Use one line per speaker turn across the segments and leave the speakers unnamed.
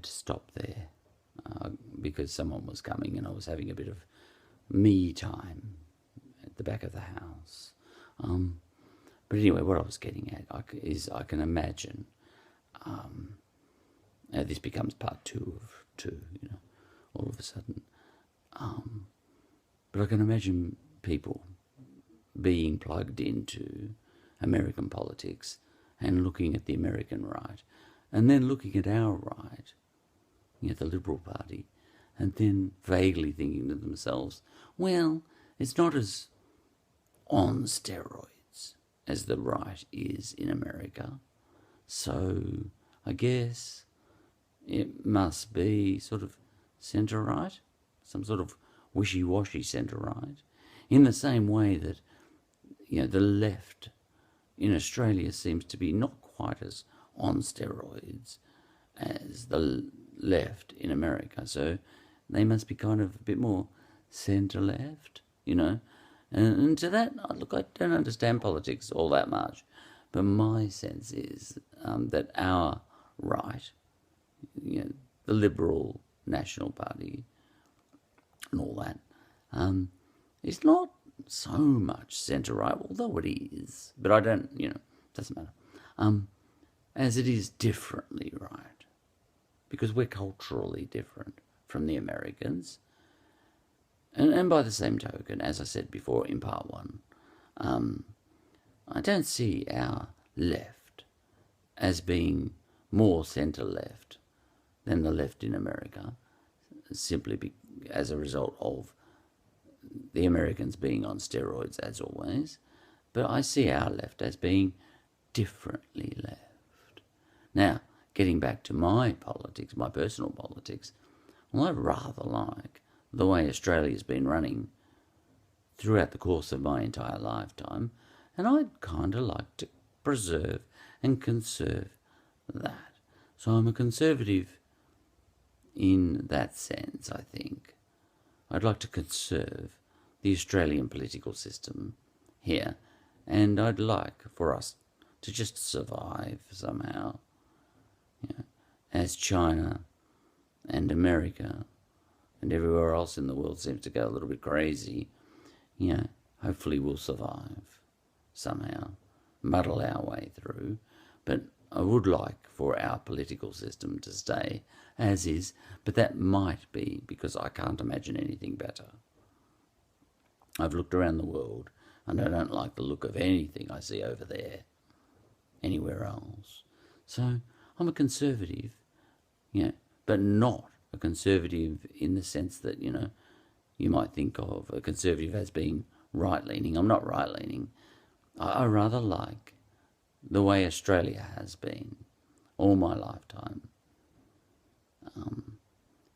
to stop there because someone was coming and I was having a bit of me time at the back of the house. But anyway, what I was getting at is I can imagine this becomes part 2 of 2, all of a sudden. But I can imagine people being plugged into American politics and looking at the American right, and then looking at our right, the Liberal Party, and then vaguely thinking to themselves, well, it's not as on steroids as the right is in America, so I guess it must be sort of centre-right, some sort of wishy-washy centre-right, in the same way that the left in Australia seems to be not quite as on steroids as the left in America. So they must be kind of a bit more centre-left, And to that, look, I don't understand politics all that much, but my sense is that our right, the Liberal National Party and all that, is not so much centre-right, although it is, but I don't, doesn't matter, as it is differently right, because we're culturally different from the Americans. And by the same token, as I said before in part 1, I don't see our left as being more centre-left than the left in America, simply as a result of the Americans being on steroids, as always. But I see our left as being differently left. Now, getting back to my politics, my personal politics, well, I rather like the way Australia's been running throughout the course of my entire lifetime, and I'd kind of like to preserve and conserve that. So I'm a conservative in that sense, I think. I'd like to conserve the Australian political system here, and I'd like for us to just survive somehow, as China and America and everywhere else in the world seems to go a little bit crazy. Hopefully we'll survive somehow, muddle our way through, but I would like for our political system to stay as is, but that might be because I can't imagine anything better. I've looked around the world and I don't like the look of anything I see over there, anywhere else. So I'm a conservative, but not a conservative in the sense that, you might think of a conservative as being right-leaning. I'm not right-leaning. I rather like the way Australia has been all my lifetime.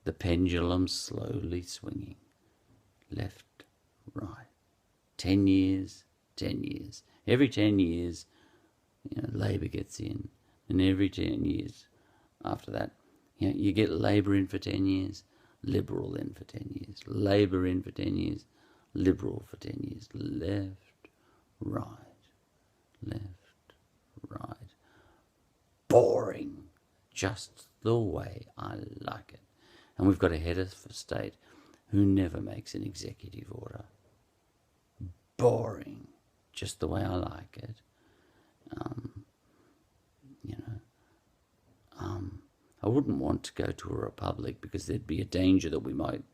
The pendulum slowly swinging, left, right. 10 years, 10 years. Every 10 years, Labor gets in. And every 10 years after that, you get Labor in for 10 years, Liberal in for 10 years, Labor in for 10 years, Liberal for 10 years, left, right, left, right. Boring, just the way I like it. And we've got a head of state who never makes an executive order. Boring, just the way I like it. I wouldn't want to go to a republic because there'd be a danger that we might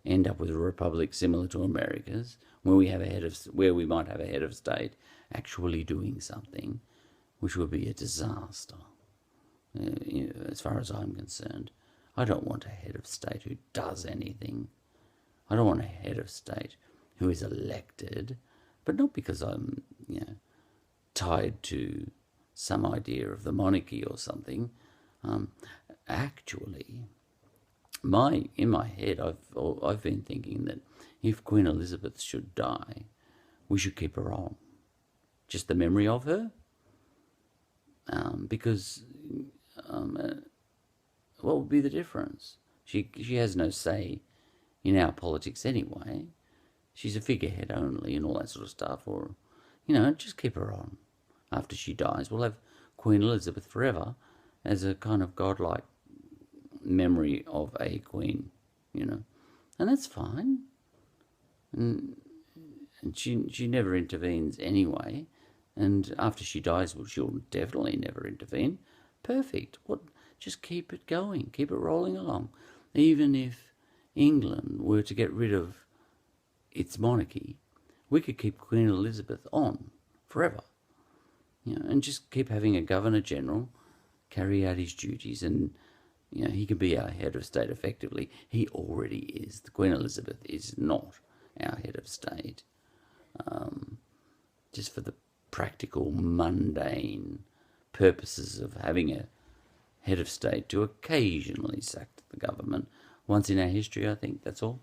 end up with a republic similar to America's, where we might have a head of state actually doing something, which would be a disaster. As far as I'm concerned, I don't want a head of state who does anything. I don't want a head of state who is elected, but not because I'm, tied to some idea of the monarchy or something. Actually, in my head, I've been thinking that if Queen Elizabeth should die, we should keep her on. Just the memory of her, because what would be the difference? She has no say in our politics anyway. She's a figurehead only and all that sort of stuff. Or, just keep her on. After she dies, we'll have Queen Elizabeth forever as a kind of godlike memory of a queen, you know, and that's fine. And she never intervenes anyway. And after she dies, well, she'll definitely never intervene. Perfect. What? Just keep it going. Keep it rolling along. Even if England were to get rid of its monarchy, we could keep Queen Elizabeth on forever. You know, and just keep having a Governor General carry out his duties, and you know, he can be our head of state effectively. He already is. The Queen Elizabeth is not our head of state. Just for the practical, mundane purposes of having a head of state to occasionally sack the government once in our history, I think that's all.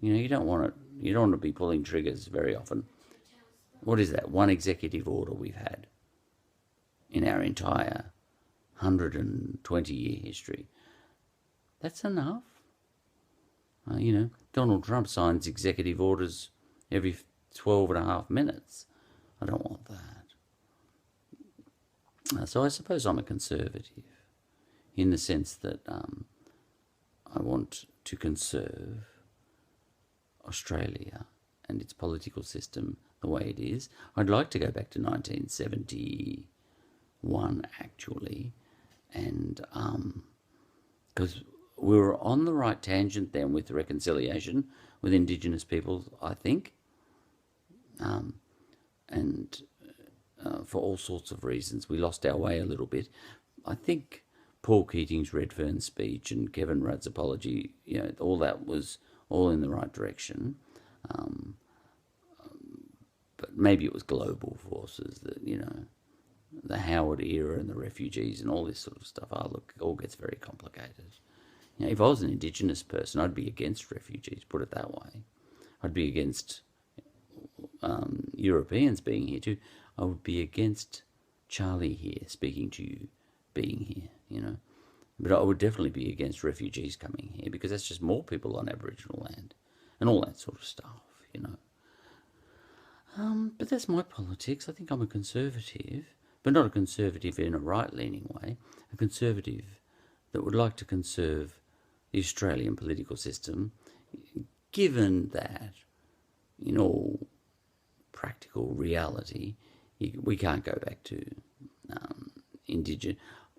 You know, you don't want to be pulling triggers very often. What is that? One executive order we've had in our entire 120-year history. That's enough. You know, Donald Trump signs executive orders every 12 and a half minutes. I don't want that. So I suppose I'm a conservative in the sense that I want to conserve Australia and its political system the way it is. I'd like to go back to 1971, actually, and because we were on the right tangent then with reconciliation with Indigenous peoples, I think, and for all sorts of reasons. We lost our way a little bit. I think Paul Keating's Redfern speech and Kevin Rudd's apology, you know, all that was all in the right direction. But maybe it was global forces that, you know, the Howard era and the refugees and all this sort of stuff. Oh, look, it all gets very complicated. You know, if I was an Indigenous person, I'd be against refugees, put it that way. I'd be against Europeans being here too. I would be against Charlie here, speaking to you, being here, you know. But I would definitely be against refugees coming here because that's just more people on Aboriginal land and all that sort of stuff, you know. But that's my politics. I think I'm a conservative, but not a conservative in a right-leaning way, a conservative that would like to conserve the Australian political system, given that, in all practical reality, we can't go back to Indigenous.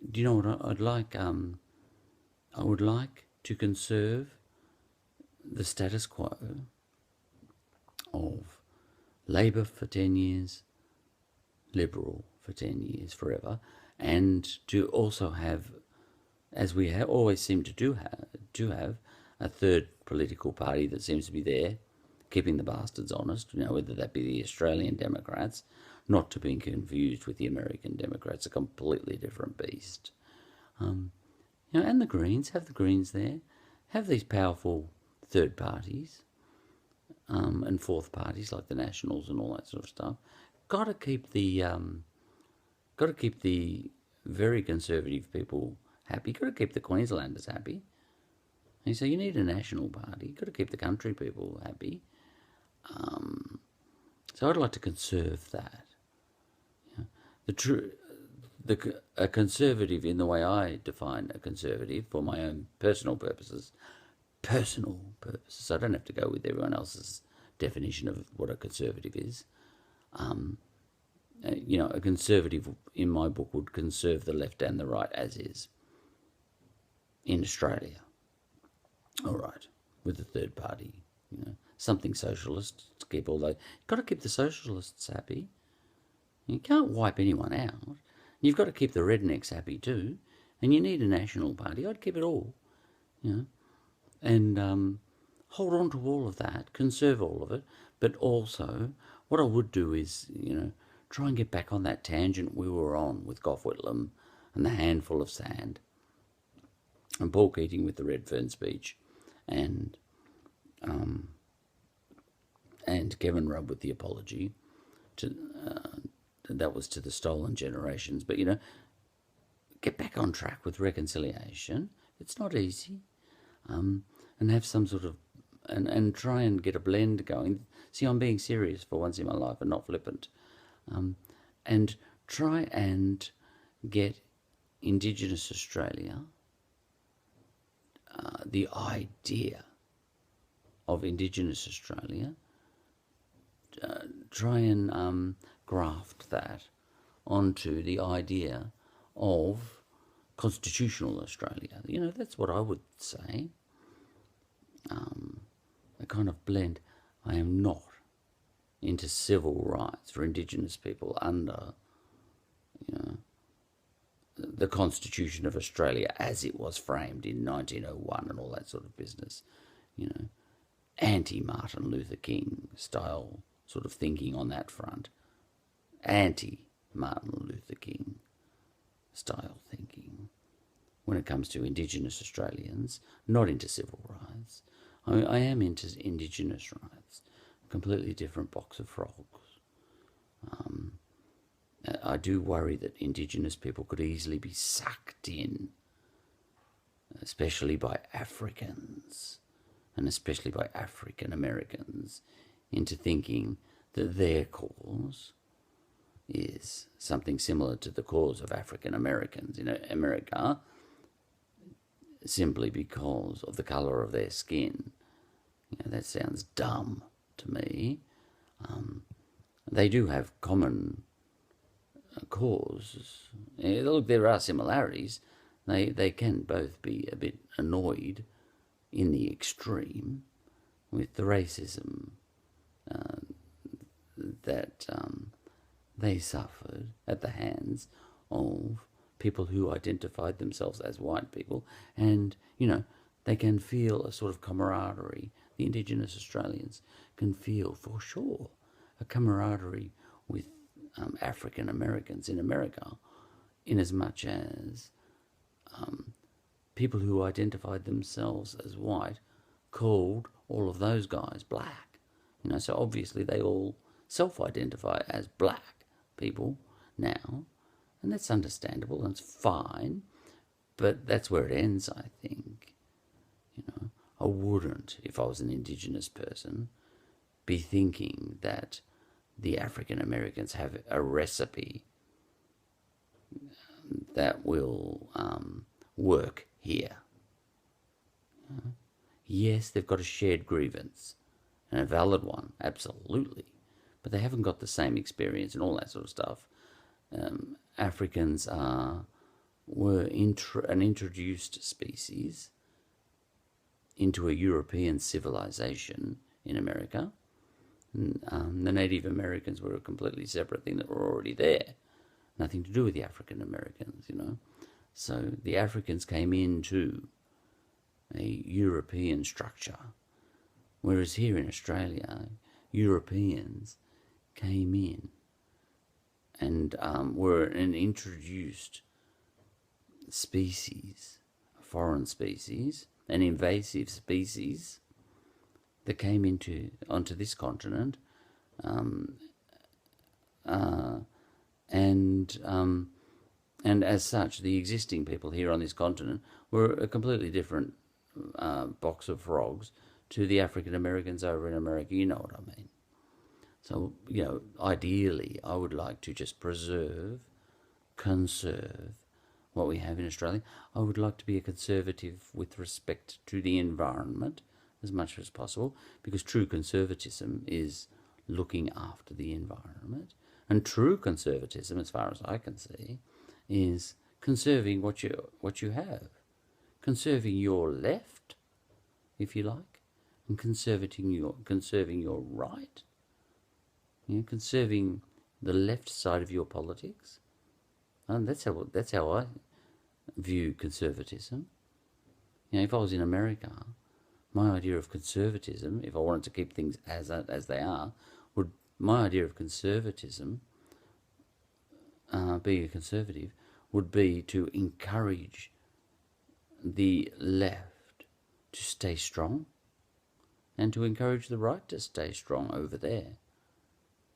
Do you know what I'd like? I would like to conserve the status quo of Labor for 10 years, Liberal for 10 years, forever, and to also have, as we always seem to have a third political party that seems to be there, keeping the bastards honest, you know, whether that be the Australian Democrats, not to be confused with the American Democrats, a completely different beast. You know, and the Greens, have the Greens there, have these powerful third parties, and fourth parties like the Nationals and all that sort of stuff. Got to keep the very conservative people happy. Got to keep the Queenslanders happy. And so you need a national party. Got to keep the country people happy. So I'd like to conserve that. You know, a conservative, in the way I define a conservative for my own personal purposes. I don't have to go with everyone else's definition of what a conservative is. You know, a conservative in my book would conserve the left and the right as is in Australia. All right, with the third party, you know, something socialist to keep all those. Got to keep the socialists happy. You can't wipe anyone out. You've got to keep the rednecks happy too, and you need a national party. I'd keep it all, you know, and hold on to all of that, conserve all of it, but also what I would do is, you know, try and get back on that tangent we were on with Gough Whitlam and the handful of sand, and Paul Keating with the Redfern speech, and Kevin Rudd with the apology to that was to the stolen generations. But, you know, get back on track with reconciliation. It's not easy, and have some sort of and try and get a blend going. See, I'm being serious for once in my life and not flippant, and try and get Indigenous Australia the idea of Indigenous Australia, try and graft that onto the idea of constitutional Australia. You know, that's what I would say. A kind of blend. I am not into civil rights for Indigenous people under, you know, the Constitution of Australia as it was framed in 1901 and all that sort of business. You know, anti-Martin Luther King style sort of thinking on that front. Anti-Martin Luther King style thinking. When it comes to Indigenous Australians, not into civil rights. I am into Indigenous rights. A completely different box of frogs. I do worry that Indigenous people could easily be sucked in, especially by Africans, and especially by African Americans, into thinking that their cause is something similar to the cause of African Americans in America, simply because of the colour of their skin. You know, that sounds dumb to me. They do have common causes. Look, there are similarities. They can both be a bit annoyed in the extreme with the racism that they suffered at the hands of people who identified themselves as white people. And, you know, they can feel a sort of camaraderie. The Indigenous Australians can feel, for sure, a camaraderie with African Americans in America, in as much as people who identified themselves as white called all of those guys black. You know, so obviously they all self-identify as black people now, and that's understandable and it's fine, but that's where it ends, I think. You know, I wouldn't, if I was an Indigenous person, be thinking that the African Americans have a recipe that will work here. You know? Yes, they've got a shared grievance, and a valid one, absolutely, but they haven't got the same experience and all that sort of stuff. Africans were an introduced species into a European civilization in America. The Native Americans were a completely separate thing that were already there. Nothing to do with the African Americans, you know. So the Africans came into a European structure, whereas here in Australia, Europeans came in and were an introduced species, a foreign species, an invasive species that came onto this continent, and as such, the existing people here on this continent were a completely different box of frogs to the African Americans over in America. You know what I mean? So, you know, ideally, I would like to just conserve what we have in Australia. I would like to be a conservative with respect to the environment as much as possible, because true conservatism is looking after the environment, and true conservatism, as far as I can see, is conserving what you have, conserving your left, if you like, and conserving your right. You know, conserving the left side of your politics, and that's how I view conservatism. You know, if I was in America, my idea of conservatism, if I wanted to keep things as they are, my idea of conservatism, being a conservative, would be to encourage the left to stay strong and to encourage the right to stay strong over there.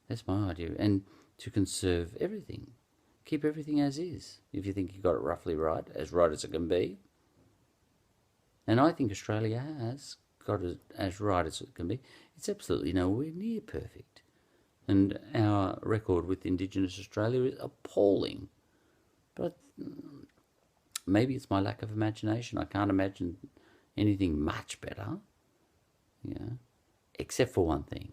That's my idea. And to conserve everything. Keep everything as is, if you think you got it roughly right as it can be. And I think Australia has got it as right as it can be. It's absolutely nowhere near perfect. And our record with Indigenous Australia is appalling. But maybe it's my lack of imagination. I can't imagine, anything much better, except for one thing.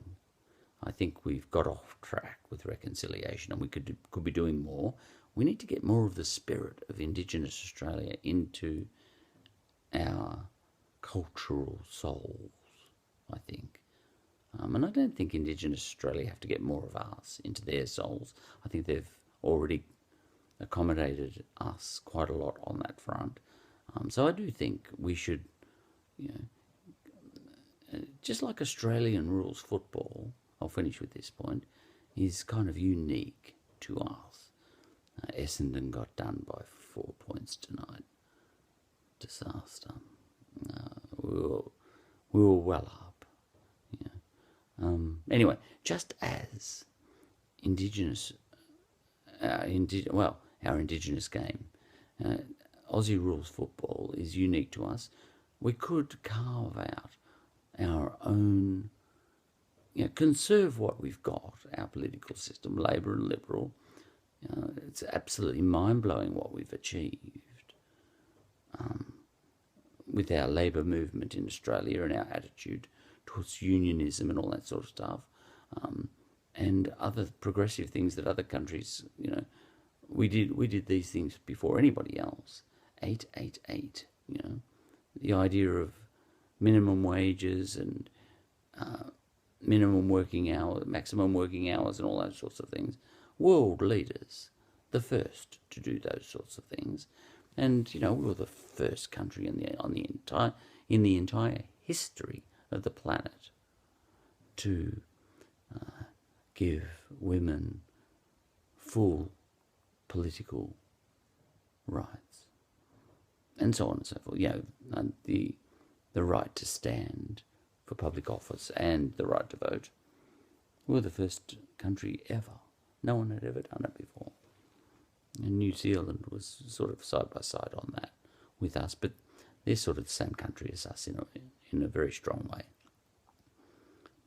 I think we've got off track with reconciliation, and we could be doing more. We need to get more of the spirit of Indigenous Australia into our cultural souls, I think. And I don't think Indigenous Australia have to get more of us into their souls. I think they've already accommodated us quite a lot on that front. So I do think we should, just like Australian rules football, I'll finish with this point, is kind of unique to us. Essendon got done by 4 points tonight. Disaster. We were well up. Anyway, just as our Indigenous game, Aussie rules football is unique to us. We could carve out our own, conserve what we've got, our political system, Labor and Liberal. It's absolutely mind-blowing what we've achieved with our labour movement in Australia and our attitude towards unionism and all that sort of stuff, and other progressive things that other countries, we did these things before anybody else. 888, the idea of minimum wages and minimum working hours, maximum working hours, and all those sorts of things. World leaders, the first to do those sorts of things, and we were the first country in the entire history of the planet to give women full political rights, and so on and so forth. The right to stand for public office and the right to vote. We were the first country ever. No one had ever done it before. And New Zealand was sort of side by side on that with us, but they're sort of the same country as us in a very strong way.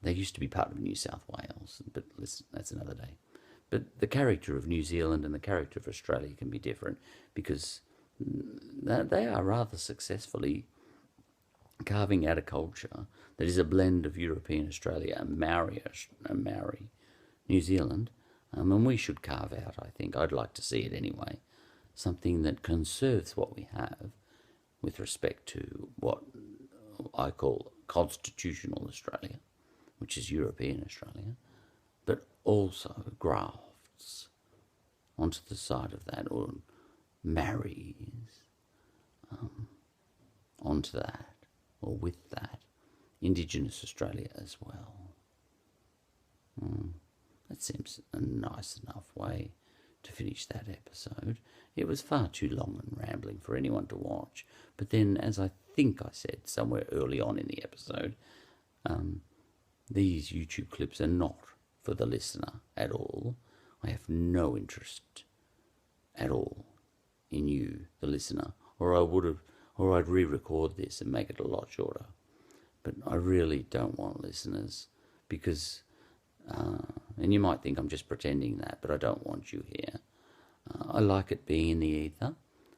They used to be part of New South Wales, but listen, that's another day. But the character of New Zealand and the character of Australia can be different because they are rather successfully carving out a culture that is a blend of European Australia and Maori New Zealand. And we should carve out, I think, I'd like to see it anyway, something that conserves what we have with respect to what I call constitutional Australia, which is European Australia, but also grafts onto the side of that, or marries onto that, or with that, Indigenous Australia as well. That seems a nice enough way to finish that episode. It was far too long and rambling for anyone to watch, but then, as I think I said somewhere early on in the episode, these YouTube clips are not for the listener at all. I have no interest at all in you, the listener, or I'd re-record this and make it a lot shorter. But I really don't want listeners because, and you might think I'm just pretending that, but I don't want you here. I like it being in the ether.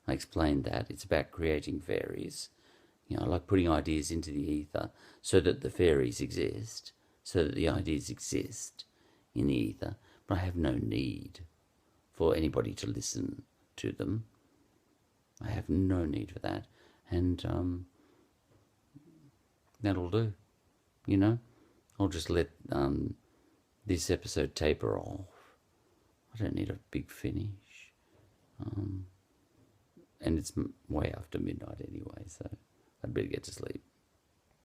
I explained that. It's about creating fairies. I like putting ideas into the ether so that the fairies exist, so that the ideas exist in the ether. But I have no need for anybody to listen to them. I have no need for that. And that'll do. I'll just let this episode taper off. I don't need a big finish. And it's way after midnight anyway, so I'd better get to sleep.